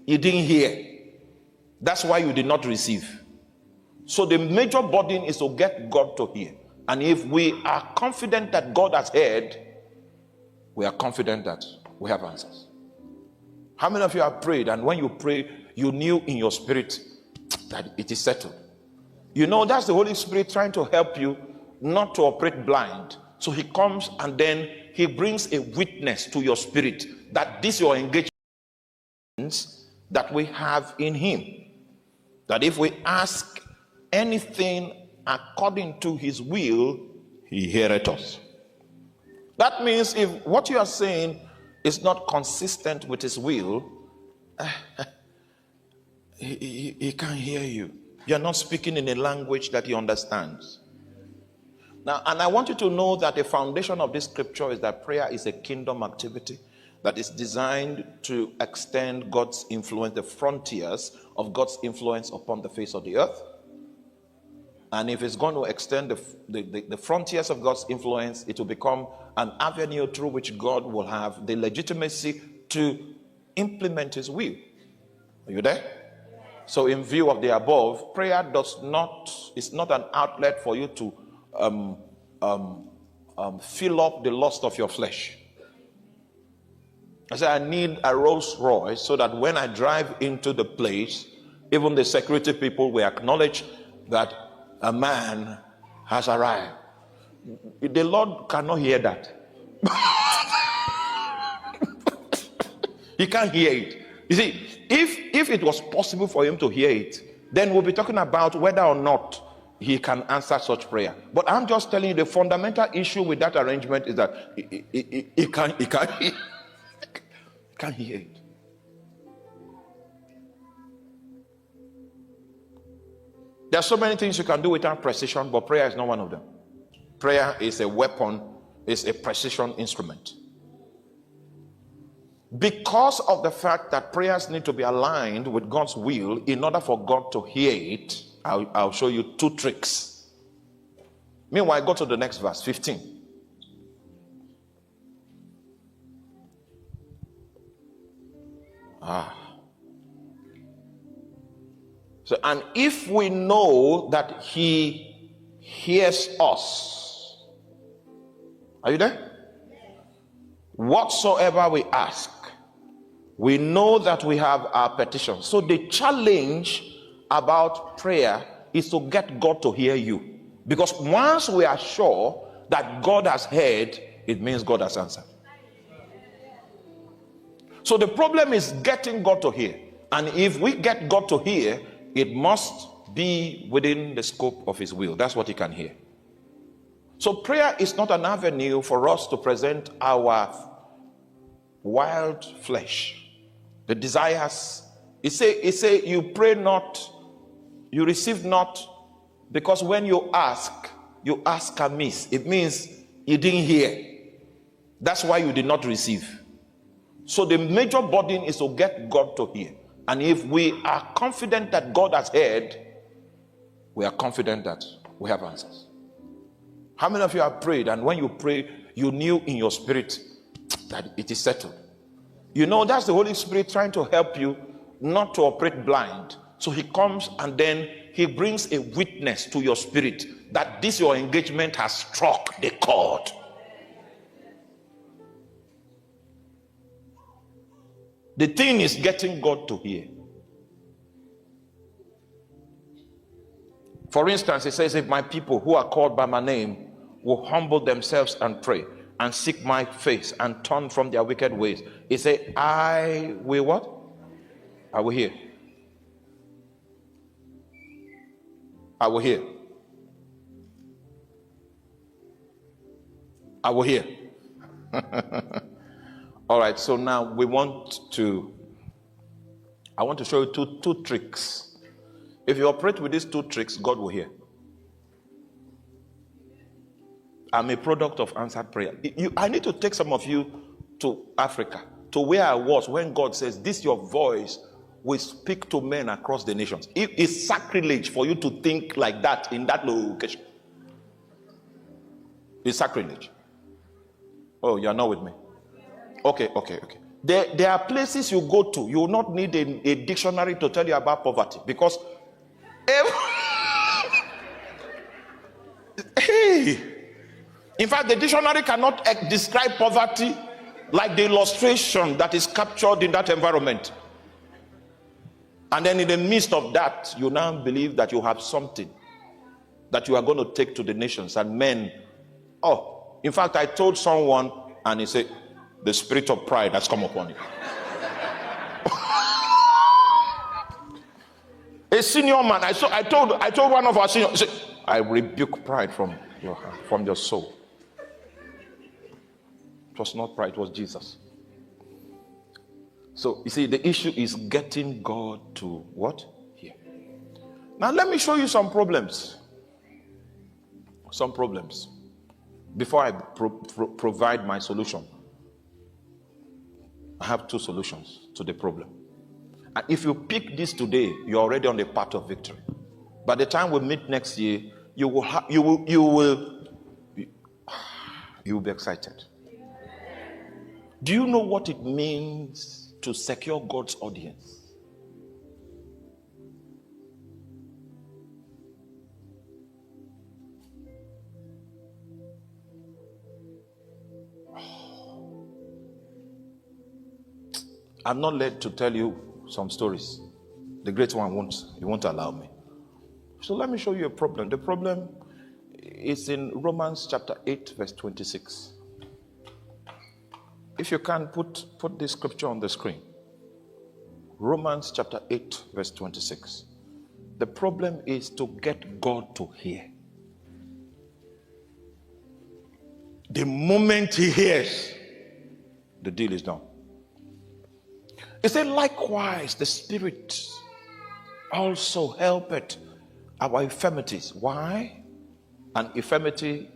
You didn't hear. That's why you did not receive. So the major burden is to get God to hear. And if we are confident that God has heard, we are confident that we have answers. How many of you have prayed, and when you pray, you knew in your spirit that it is settled? You know, that's the Holy Spirit trying to help you not to operate blind. So he comes and then he brings a witness to your spirit that this your engagement that we have in him. That if we ask anything according to his will, he heareth us. That means if what you are saying is not consistent with his will, he can't hear you. You're not speaking in a language that he understands. Now, and I want you to know that the foundation of this scripture is that prayer is a kingdom activity that is designed to extend God's influence, the frontiers of God's influence upon the face of the earth. And if it's going to extend the frontiers of God's influence, it will become an avenue through which God will have the legitimacy to implement his will. Are you there? So in view of the above, prayer is not an outlet for you to fill up the lust of your flesh. I said, I need a Rolls Royce so that when I drive into the place, even the security people will acknowledge that a man has arrived. The Lord cannot hear that. He can't hear it. You see, if it was possible for him to hear it, then we'll be talking about whether or not he can answer such prayer. But I'm just telling you, the fundamental issue with that arrangement is that he can't hear it. There are so many things you can do without precision, but prayer is not one of them. Prayer is a weapon, is a precision instrument. Because of the fact that prayers need to be aligned with God's will in order for God to hear it, I'll show you two tricks. Meanwhile, go to the next verse, 15. So, and if we know that he hears us, are you there? Whatsoever we ask, we know that we have our petition. So the challenge about prayer is to get God to hear you. Because once we are sure that God has heard, it means God has answered. So the problem is getting God to hear. And if we get God to hear, it must be within the scope of his will. That's what he can hear. So prayer is not an avenue for us to present our wild flesh, the desires. It say you pray not, you receive not, because when you ask amiss. It means you didn't hear. That's why you did not receive. So the major burden is to get God to hear. And if we are confident that God has heard, we are confident that we have answers. How many of you have prayed, and when you pray, you knew in your spirit that it is settled? You know, that's the Holy Spirit trying to help you not to operate blind. So he comes and then he brings a witness to your spirit that this your engagement has struck the chord. The thing is getting God to hear. For instance, it says, if my people who are called by my name will humble themselves and pray and seek my face and turn from their wicked ways, it says, I will what? I will hear. I will hear. I will hear. All right, so now I want to show you two tricks. If you operate with these two tricks, God will hear. I'm a product of answered prayer. I need to take some of you to Africa, to where I was when God says, this your voice will speak to men across the nations. It is sacrilege for you to think like that in that location. It's sacrilege. Oh, you're not with me. Okay. There are places you go to, you will not need a dictionary to tell you about poverty, because hey, in fact, the dictionary cannot describe poverty like the illustration that is captured in that environment. And then in the midst of that, you now believe that you have something that you are going to take to the nations and men. Oh, in fact, I told someone, and he said, the spirit of pride has come upon you. A senior man, I told one of our seniors, I said, I rebuke pride from your heart, from your soul. It was not pride, it was Jesus. So, you see, the issue is getting God to what? Here. Now, let me show you some problems. Some problems. Before I provide my solution, I have two solutions to the problem. And if you pick this today, you're already on the path of victory. By the time we meet next year, you will be excited. Do you know what it means to secure God's audience? I'm not led to tell you some stories. The great one won't allow me. So let me show you a problem. The problem is in Romans chapter 8, verse 26. If you can put this scripture on the screen. Romans chapter 8, verse 26. The problem is to get God to hear. The moment he hears, the deal is done. He said, likewise, the Spirit also helpeth our infirmities. Why? An infirmity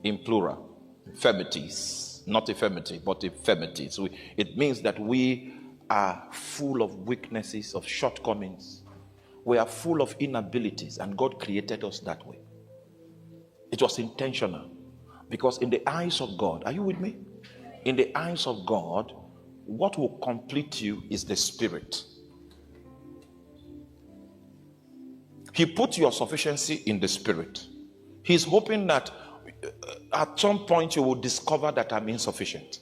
in plural. Infirmities. Not infirmity, but infirmities. It means that we are full of weaknesses, of shortcomings. We are full of inabilities, and God created us that way. It was intentional. Because in the eyes of God, are you with me? In the eyes of God, what will complete you is the Spirit. He put your sufficiency in the Spirit. He's hoping that at some point you will discover that I'm insufficient.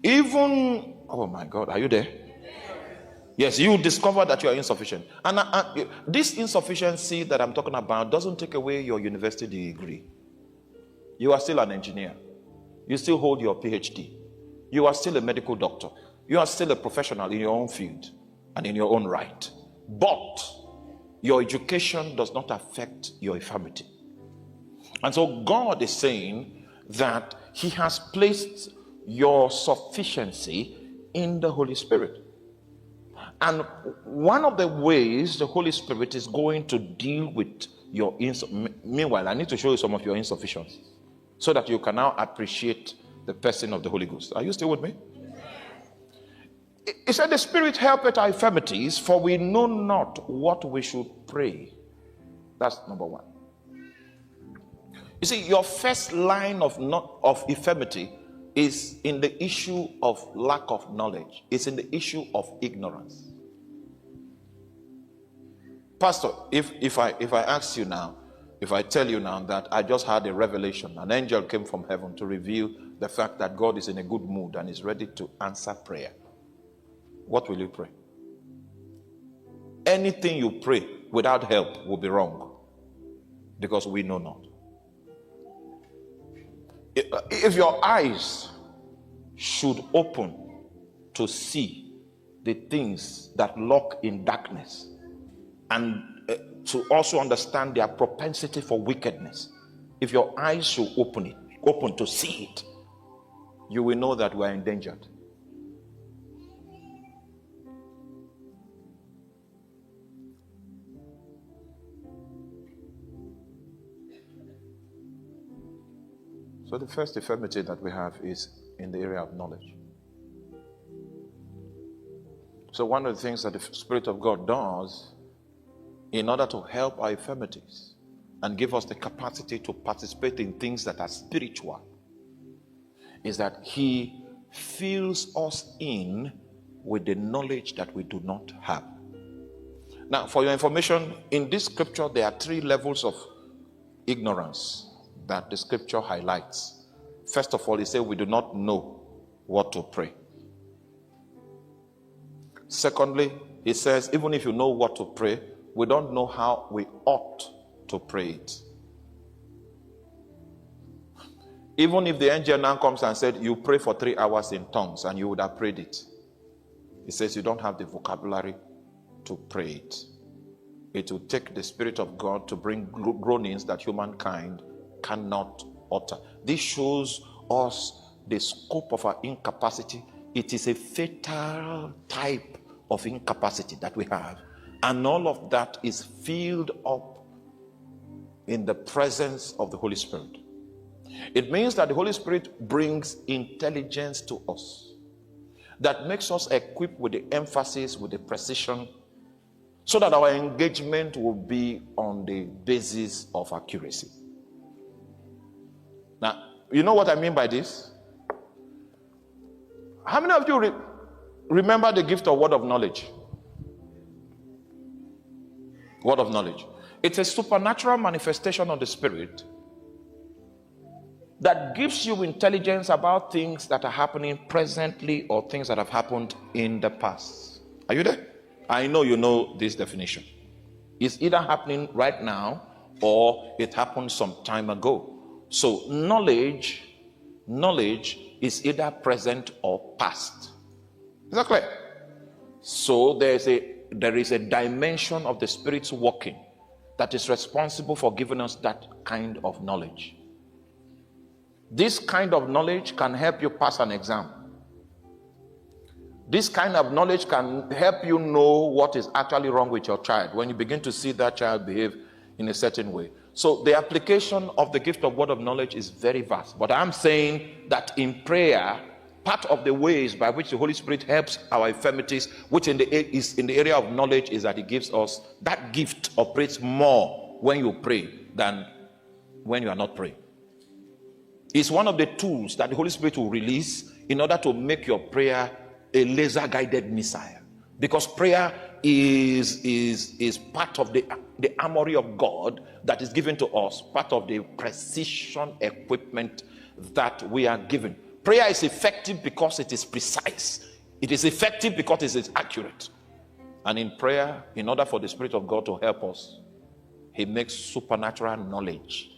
Even, oh my God, are you there? Yes, you discover that you are insufficient. And this insufficiency that I'm talking about doesn't take away your university degree. You are still an engineer. You still hold your PhD. You are still a medical doctor. You are still a professional in your own field and in your own right. But your education does not affect your infirmity. And so God is saying that he has placed your sufficiency in the Holy Spirit. And one of the ways the Holy Spirit is going to deal with your meanwhile, I need to show you some of your insufficiencies so that you can now appreciate the person of the Holy Ghost. Are you still with me? He said, the Spirit helpeth our infirmities, for we know not what we should pray. That's number one. You see, your first line of infirmity is in the issue of lack of knowledge. It's in the issue of ignorance. Pastor, if I ask you now, if I tell you now that I just had a revelation, an angel came from heaven to reveal the fact that God is in a good mood and is ready to answer prayer, what will you pray? Anything you pray without help will be wrong, because we know not. If your eyes should open to see the things that lurk in darkness, and to also understand their propensity for wickedness, if your eyes should open to see it, you will know that we are endangered. So the first infirmity that we have is in the area of knowledge. So one of the things that the Spirit of God does in order to help our infirmities and give us the capacity to participate in things that are spiritual is that he fills us in with the knowledge that we do not have. Now, for your information, in this scripture, there are 3 levels of ignorance that the scripture highlights. First of all, it says we do not know what to pray. Secondly, it says even if you know what to pray, we don't know how we ought to pray it. Even if the angel now comes and said, you pray for 3 hours in tongues, and you would have prayed it. It says you don't have the vocabulary to pray it. It will take the Spirit of God to bring groanings that humankind cannot utter. This shows us the scope of our incapacity. It is a fatal type of incapacity that we have. And all of that is filled up in the presence of the Holy Spirit. It means that the Holy Spirit brings intelligence to us that makes us equipped with the emphasis, with the precision, so that our engagement will be on the basis of accuracy. Now, you know what I mean by this? How many of you remember the gift of word of knowledge? Word of knowledge. It's a supernatural manifestation of the Spirit that gives you intelligence about things that are happening presently or things that have happened in the past. Are you there? I know you know this definition. It's either happening right now or it happened some time ago. So knowledge is either present or past. Is that clear? So there is a dimension of the Spirit's working that is responsible for giving us that kind of knowledge. This kind of knowledge can help you pass an exam. This kind of knowledge can help you know what is actually wrong with your child when you begin to see that child behave in a certain way. So the application of the gift of word of knowledge is very vast. But I'm saying that in prayer, part of the ways by which the Holy Spirit helps our infirmities, which is in the area of knowledge, is that He gives us that gift operates more when you pray than when you are not praying. It's one of the tools that the Holy Spirit will release in order to make your prayer a laser-guided missile. Because prayer is part of the armory of God that is given to us, part of the precision equipment that we are given. Prayer is effective because it is precise. It is effective because it is accurate. And in prayer, in order for the Spirit of God to help us, He makes supernatural knowledge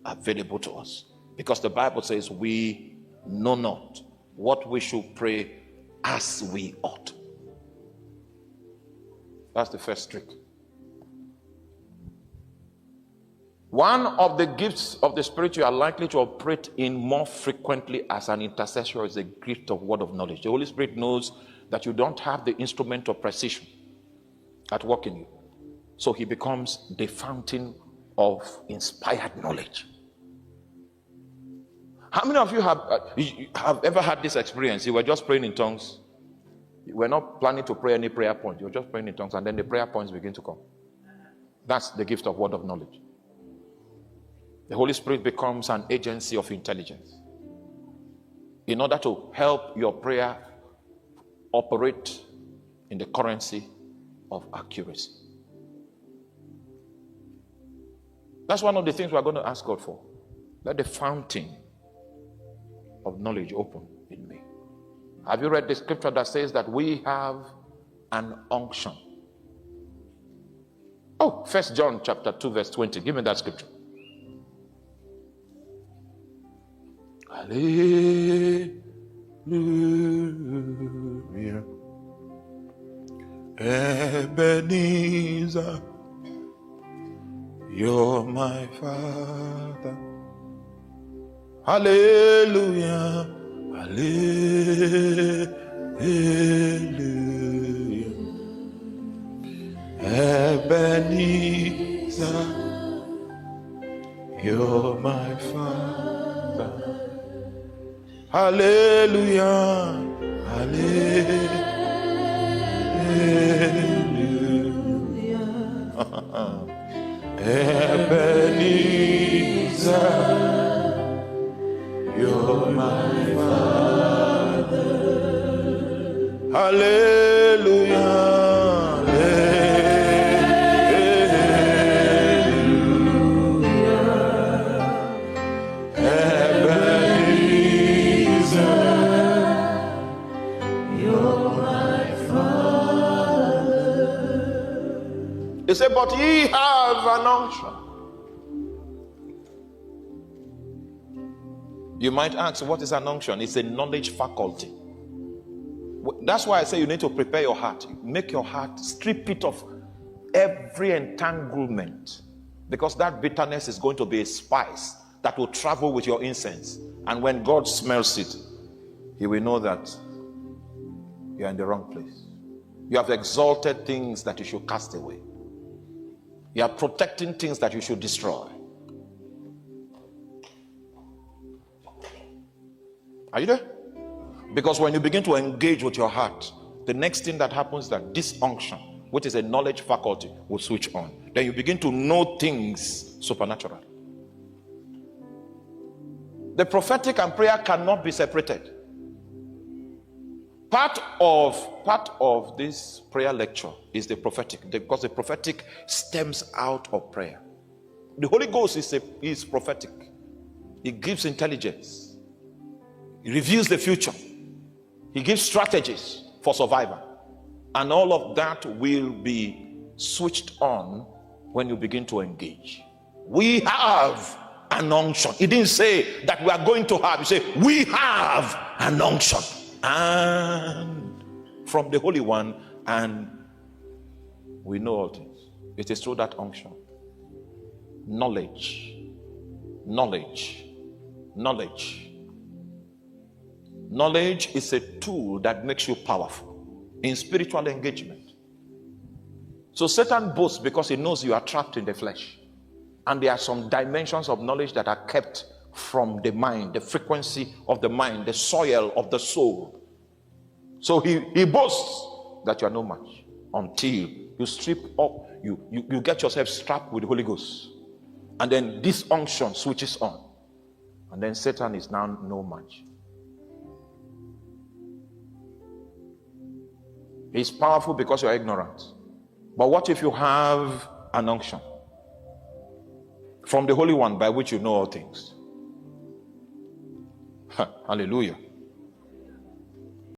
available to us. Because the Bible says we know not what we should pray as we ought. That's the first trick. One of the gifts of the Spirit you are likely to operate in more frequently as an intercessor is the gift of word of knowledge. The Holy Spirit knows that you don't have the instrument of precision at work in you. So He becomes the fountain of inspired knowledge. How many of you have ever had this experience? You were just praying in tongues. You were not planning to pray any prayer point. You were just praying in tongues, and then the prayer points begin to come. That's the gift of word of knowledge. The Holy Spirit becomes an agency of intelligence in order to help your prayer operate in the currency of accuracy. That's one of the things we're going to ask God for. Let the fountain of knowledge open in me. Have you read the scripture that says that we have an unction? Oh, 1 John chapter 2 verse 20. Give me that scripture. Hallelujah. Ebenezer, you're my Father. Hallelujah. Hallelujah. Ebenezer, you're my Father. Hallelujah. Hallelujah. Ebenezer, you're my Father. He said, but ye have an unction. You might ask, what is an unction? It's a knowledge faculty. That's why I say you need to prepare your heart. Make your heart, strip it of every entanglement. Because that bitterness is going to be a spice that will travel with your incense. And when God smells it, he will know that you are in the wrong place. You have exalted things that you should cast away. You are protecting things that you should destroy. Are you there? Because when you begin to engage with your heart, the next thing that happens is that this unction, which is a knowledge faculty, will switch on. Then you begin to know things supernatural. The prophetic and prayer cannot be separated. Part of this prayer lecture is the prophetic, because the prophetic stems out of prayer. The Holy Ghost is prophetic. It gives intelligence. It reveals the future. He gives strategies for survival. And all of that will be switched on when you begin to engage. We have an unction. He didn't say that we are going to have. He said, we have an unction. And from the Holy One, and we know all things. It is through that unction. Knowledge. Knowledge. Knowledge. Knowledge is a tool that makes you powerful in spiritual engagement. So Satan boasts because he knows you are trapped in the flesh. And there are some dimensions of knowledge that are kept from the mind, the frequency of the mind, the soil of the soul. So he boasts that you are no match until you strip up, you get yourself strapped with the Holy Ghost. And then this unction switches on. And then Satan is now no match. He's powerful because you're ignorant. But what if you have an unction from the Holy One by which you know all things? Hallelujah.